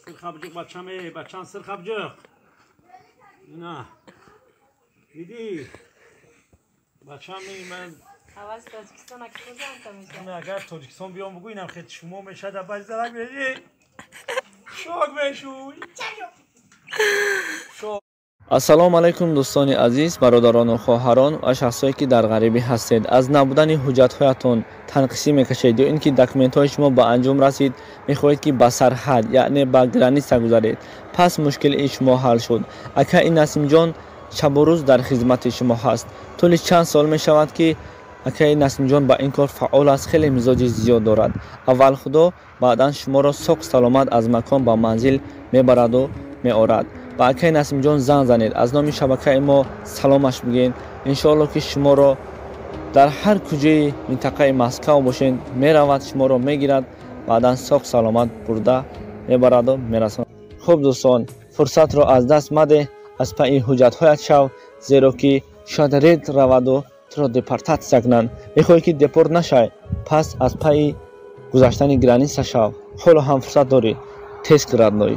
Sırkabcık bachame, bachan sırkabcık. Na. Didi. Bachame ben. Havas Tojikiston'a gideceğim tabii. Ne agar Tojikiston biyom bugün hem xet şumo meşe de bazılar böyle. Şok meşu. ассалому алайкум дӯстони азиз, бародарону хоҳарон ва шахсое ки дар ғарибӣ ҳастед. аз набудани ҳуҷҷатҳоятон танқисӣ мекашед ё ин ки документҳои шумо ба анҷом расид, мехоҳед ки ба сарҳад яъне ба граница гузаред. пас мушкилии шумо ҳал шуд. акаи Насимҷон шабу рӯз дар хизмати шумо ҳаст. тӯли чанд сол мешавад ки акаи Насимҷон ба ин кор фаъол аст. хеле мизоҷи зиёд дорад. аввал худо, баъдан шуморо соҳ саломат аз макон ба манзил мебараду меорад. ба акаи Насимҷон занг занед, аз номи шабакаи мо саломаш бигӯед. иншоалло ки шуморо дар ҳар куҷаи минтақаи Москав бошед, меравад, шуморо мегирад, баъдан соҳ саломат бурда мебараду мерасонад. хуб дӯстон, фурсатро аз даст маде, аз пайи ҳуҷҷатҳоят шав, зеро ки шояд ред раваду туро депортатсия кунанд. мехоҳӣ ки депорт нашавӣ, пас аз пайи гузаштани граница шав. ҳоло ҳам фурсат дорӣ, тез кирад ной.